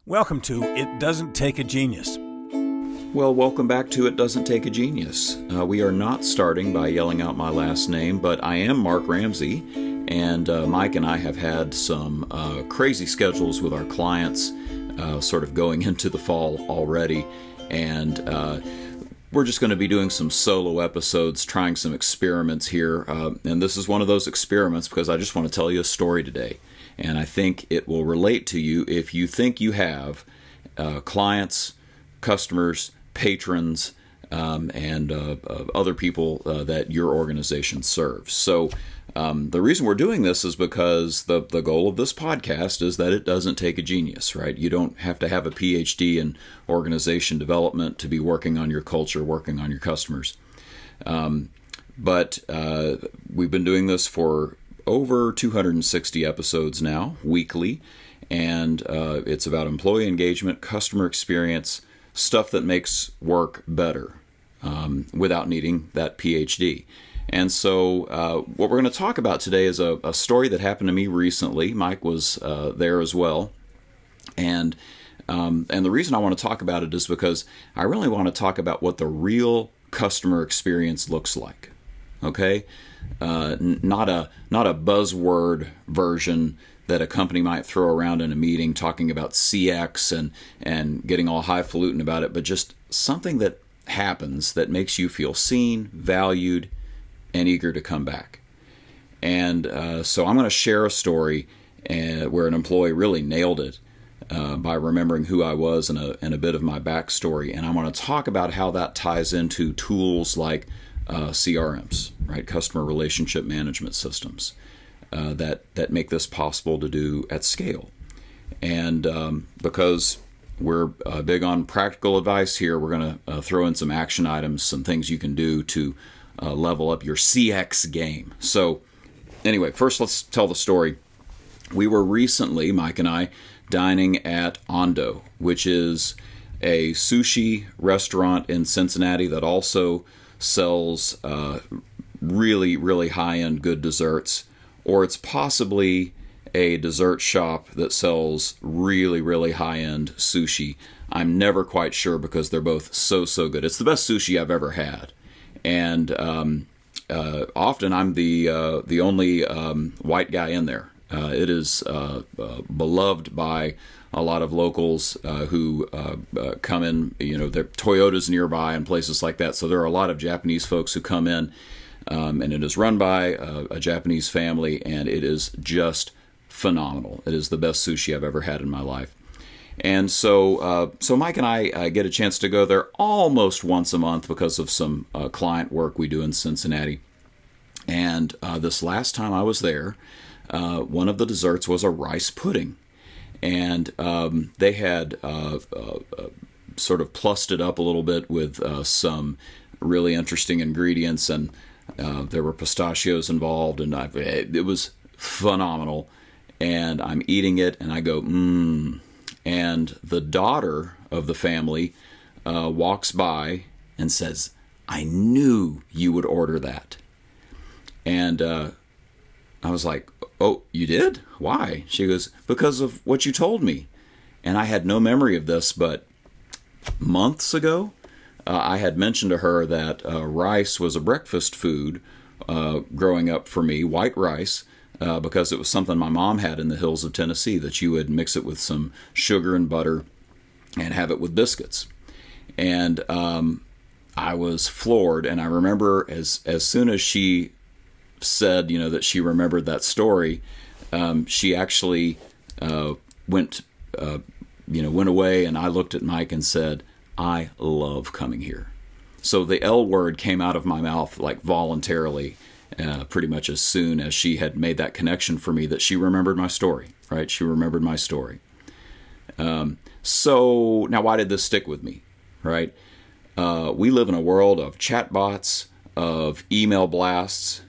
Welcome to It Doesn't Take a Genius. Well, welcome back to It Doesn't Take a Genius. We are not starting by yelling out my last name, but I am Mark Ramsey, and Mike and I have had some crazy schedules with our clients sort of going into the fall already, and we're just going to be doing some solo episodes, trying some experiments here, and this is one of those experiments because I just want to tell you a story today. And I think it will relate to you if you think you have clients, customers, patrons, and other people that your organization serves. So the reason we're doing this is because the goal of this podcast is that it doesn't take a genius, right? You don't have to have a PhD in organization development to be working on your culture, working on your customers. But we've been doing this for over 260 episodes now, weekly, and it's about employee engagement, customer experience, stuff that makes work better without needing that PhD. And so what we're going to talk about today is a story that happened to me recently. Mike was there as well. And the reason I want to talk about it is because I really want to talk about what the real customer experience looks like. Okay? Not a buzzword version that a company might throw around in a meeting talking about CX and getting all highfalutin about it, but just something that happens that makes you feel seen, valued, and eager to come back. And so I'm going to share a story where an employee really nailed it by remembering who I was and a bit of my backstory. And I want to talk about how that ties into tools like CRMs, right? Customer relationship management systems that make this possible to do at scale. And because we're big on practical advice here, we're going to throw in some action items, some things you can do to level up your CX game. So anyway, first let's tell the story. We were recently, Mike and I, dining at Ondo, which is a sushi restaurant in Cincinnati that also sells really, really high-end good desserts, or it's possibly a dessert shop that sells really, really high-end sushi. I'm never quite sure because they're both so good. It's the best sushi I've ever had, and often I'm the only white guy in there. It is beloved by a lot of locals who come in, there are Toyotas nearby and places like that. So there are a lot of Japanese folks who come in, and it is run by a Japanese family, and it is just phenomenal. It is the best sushi I've ever had in my life. And so Mike and I get a chance to go there almost once a month because of some client work we do in Cincinnati. And this last time I was there, one of the desserts was a rice pudding. And they had sort of plussed it up a little bit with some really interesting ingredients, and there were pistachios involved, and it was phenomenal. And I'm eating it, and I go, And the daughter of the family walks by and says, "I knew you would order that." And I was like, "Oh, you did? Why?" She goes, "Because of what you told me." And I had no memory of this, but months ago, I had mentioned to her that rice was a breakfast food growing up for me, white rice, because it was something my mom had in the hills of Tennessee, that you would mix it with some sugar and butter and have it with biscuits. And I was floored, and I remember as soon as she said, that she remembered that story, she actually went away, and I looked at Mike and said, "I love coming here." So the L word came out of my mouth like voluntarily, pretty much as soon as she had made that connection for me that she remembered my story, right? She remembered my story. So now why did this stick with me, right? We live in a world of chatbots, of email blasts,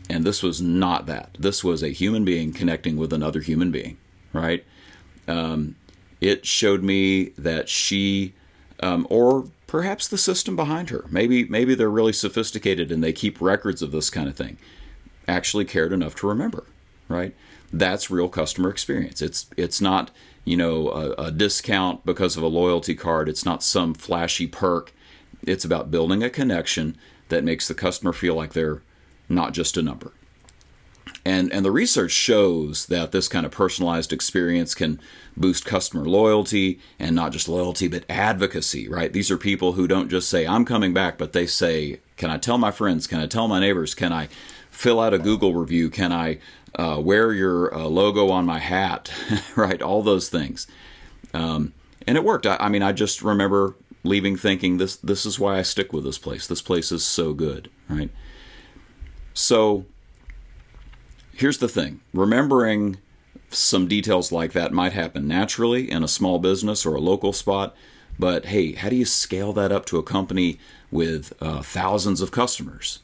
and this was not that. This was a human being connecting with another human being, right? It showed me that she, or perhaps the system behind her, maybe they're really sophisticated and they keep records of this kind of thing, actually cared enough to remember, right? That's real customer experience. It's not a discount because of a loyalty card. It's not some flashy perk. It's about building a connection that makes the customer feel like they're not just a number. And the research shows that this kind of personalized experience can boost customer loyalty, and not just loyalty, but advocacy, right? These are people who don't just say, I'm coming back, but they say, can I tell my friends? Can I tell my neighbors? Can I fill out a Google review? Can I wear your logo on my hat? Right? All those things. And it worked. I just remember leaving thinking, this is why I stick with this place. This place is so good, right? So here's the thing. Remembering some details like that might happen naturally in a small business or a local spot, but hey, how do you scale that up to a company with thousands of customers,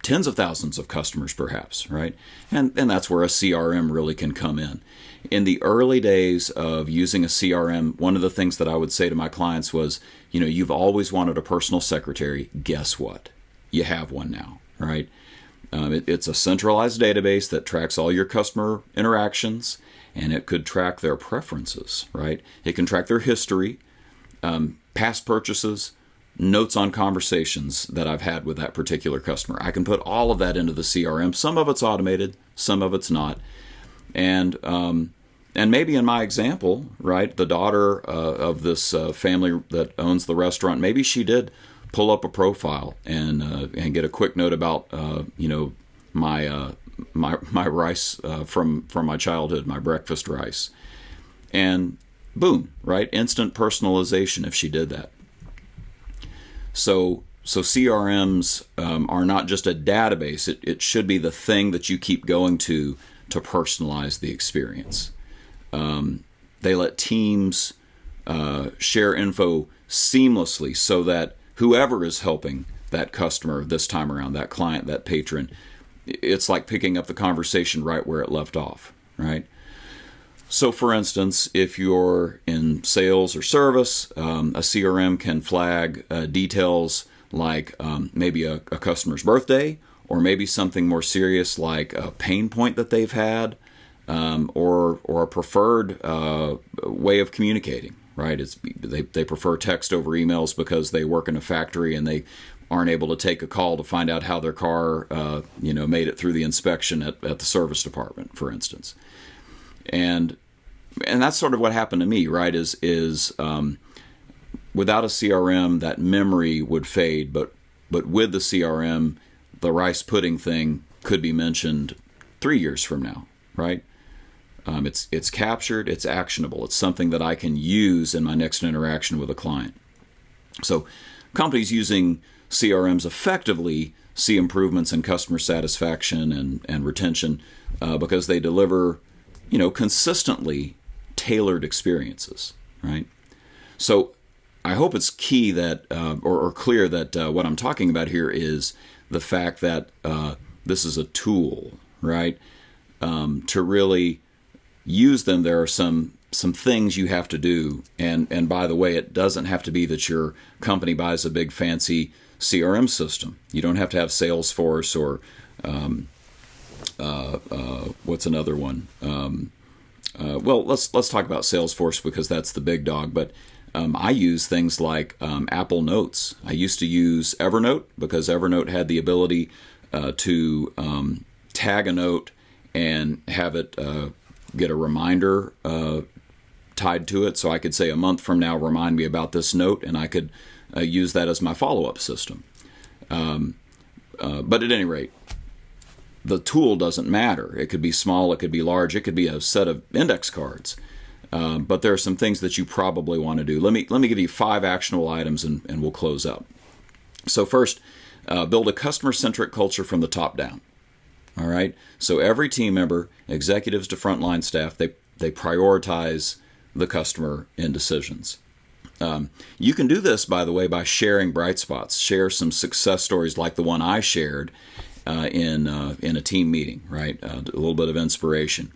tens of thousands of customers perhaps, right? And that's where a CRM really can come in. In the early days of using a CRM, one of the things that I would say to my clients was, you've always wanted a personal secretary. Guess what? You have one now, right? It's a centralized database that tracks all your customer interactions, and it could track their preferences, right? It can track their history, past purchases, notes on conversations that I've had with that particular customer. I can put all of that into the CRM. Some of it's automated, some of it's not. And maybe in my example, right, the daughter of this family that owns the restaurant, maybe she did pull up a profile and get a quick note about my rice from my childhood, my breakfast rice, and boom, right, instant personalization if she did that. So CRMs are not just a database. It should be the thing that you keep going to personalize the experience. They let teams share info seamlessly so that whoever is helping that customer this time around, that client, that patron, it's like picking up the conversation right where it left off, right? So for instance, if you're in sales or service, a CRM can flag details like maybe a customer's birthday, or maybe something more serious like a pain point that they've had, or a preferred way of communicating. Right? They prefer text over emails because they work in a factory and they aren't able to take a call to find out how their car, made it through the inspection at the service department, for instance. And that's sort of what happened to me, right? Is without a CRM, that memory would fade, but with the CRM, the rice pudding thing could be mentioned 3 years from now, right? It's captured, it's actionable. It's something that I can use in my next interaction with a client. So companies using CRMs effectively see improvements in customer satisfaction and retention because they deliver, consistently tailored experiences, right? So I hope it's key that, or clear that what I'm talking about here is the fact that this is a tool, right? To really use them, there are some things you have to do, and by the way, it doesn't have to be that your company buys a big fancy CRM system. You don't have to have Salesforce or what's another one? Well, let's talk about Salesforce because that's the big dog. But I use things like Apple Notes. I used to use Evernote because Evernote had the ability to tag a note and have it get a reminder tied to it. So I could say a month from now, remind me about this note, and I could use that as my follow-up system. But at any rate, the tool doesn't matter. It could be small, it could be large, it could be a set of index cards. But there are some things that you probably want to do. Let me give you 5 actionable items and we'll close out. So first, build a customer-centric culture from the top down. All right. So every team member, executives to frontline staff, they prioritize the customer in decisions. You can do this, by the way, by sharing bright spots. Share some success stories like the one I shared in a team meeting. Right. A little bit of inspiration.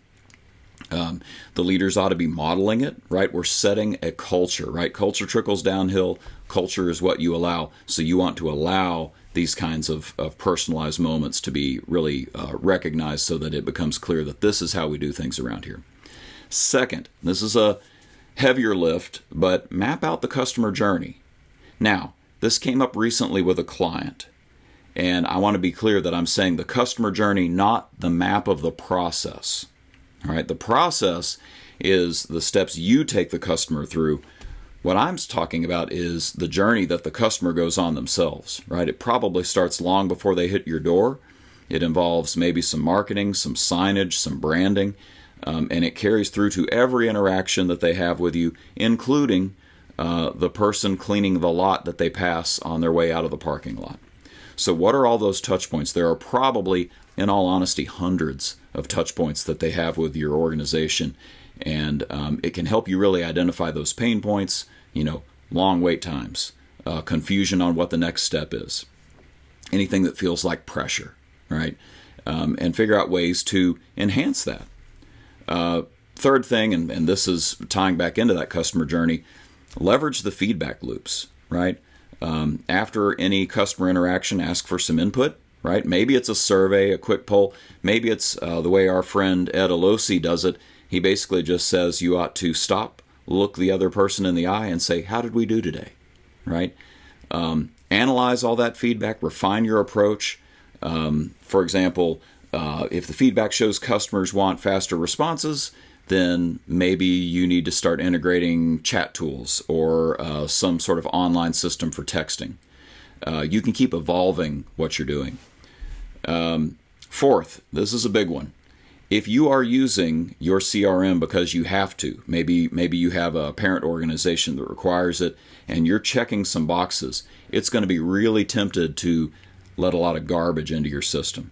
The leaders ought to be modeling it. Right. We're setting a culture. Right. Culture trickles downhill. Culture is what you allow. So you want to allow these kinds of personalized moments to be really recognized so that it becomes clear that this is how we do things around here. Second, this is a heavier lift, but map out the customer journey. Now, this came up recently with a client, and I want to be clear that I'm saying the customer journey, not the map of the process. All right, the process is the steps you take the customer through. What I'm talking about is the journey that the customer goes on themselves, right? It probably starts long before they hit your door. It involves maybe some marketing, some signage, some branding, and it carries through to every interaction that they have with you, including the person cleaning the lot that they pass on their way out of the parking lot. So what are all those touch points? There are probably, in all honesty, hundreds of touch points that they have with your organization, and it can help you really identify those pain points, long wait times, confusion on what the next step is, anything that feels like pressure, right? And figure out ways to enhance that. Third thing, and this is tying back into that customer journey, leverage the feedback loops, right? After any customer interaction, ask for some input, right? Maybe it's a survey, a quick poll. Maybe it's the way our friend Ed Alosi does it. He basically just says you ought to stop, look the other person in the eye and say, how did we do today, right? Analyze all that feedback, refine your approach. For example, if the feedback shows customers want faster responses, then maybe you need to start integrating chat tools or some sort of online system for texting. You can keep evolving what you're doing. Fourth, this is a big one. If you are using your CRM because you have to, maybe you have a parent organization that requires it, and you're checking some boxes, it's going to be really tempted to let a lot of garbage into your system.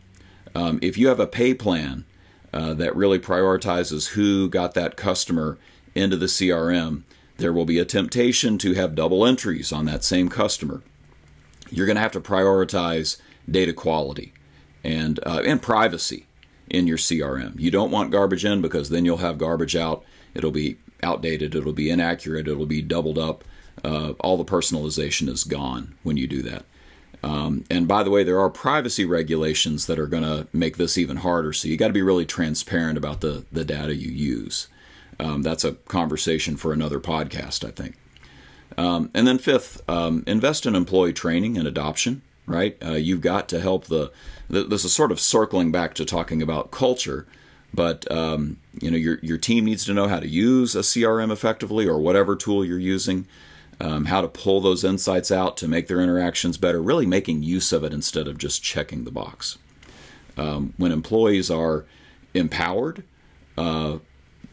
If you have a pay plan that really prioritizes who got that customer into the CRM, there will be a temptation to have double entries on that same customer. You're going to have to prioritize data quality and privacy in your CRM. You don't want garbage in because then you'll have garbage out. It'll be outdated. It'll be inaccurate. It'll be doubled up. All the personalization is gone when you do that. And by the way, there are privacy regulations that are going to make this even harder. So you got to be really transparent about the data you use. That's a conversation for another podcast, I think. And then fifth, invest in employee training and adoption, right? You've got to help this is sort of circling back to talking about culture, but your team needs to know how to use a CRM effectively or whatever tool you're using. How to pull those insights out to make their interactions better, really making use of it instead of just checking the box. When employees are empowered,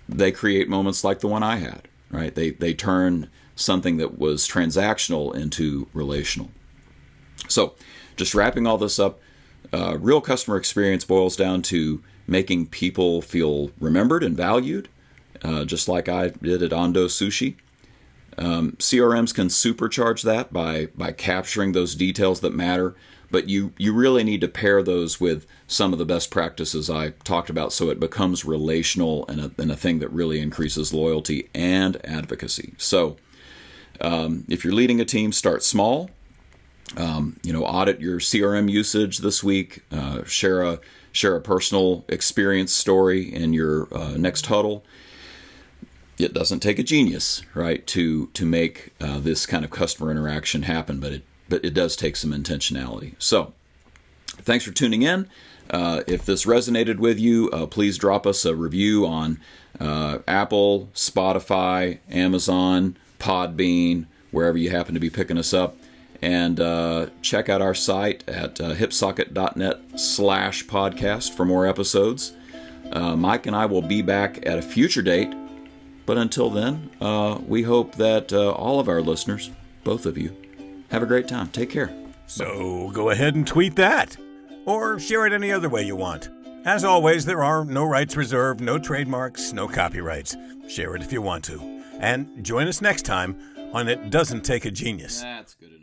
they create moments like the one I had, right? They turn something that was transactional into relational. So just wrapping all this up, real customer experience boils down to making people feel remembered and valued, just like I did at Ando Sushi. CRMs can supercharge that by capturing those details that matter, but you really need to pair those with some of the best practices I talked about so it becomes relational and a thing that really increases loyalty and advocacy. So if you're leading a team, start small. Audit your CRM usage this week. Share a personal experience story in your next huddle. It doesn't take a genius, right, to make this kind of customer interaction happen, but it does take some intentionality. So, thanks for tuning in. If this resonated with you, please drop us a review on Apple, Spotify, Amazon, Podbean, wherever you happen to be picking us up. And check out our site at hipsocket.net/podcast for more episodes. Mike and I will be back at a future date. But until then, we hope that all of our listeners, both of you, have a great time. Take care. So go ahead and tweet that, or share it any other way you want. As always, there are no rights reserved, no trademarks, no copyrights. Share it if you want to. And join us next time on It Doesn't Take a Genius. That's good.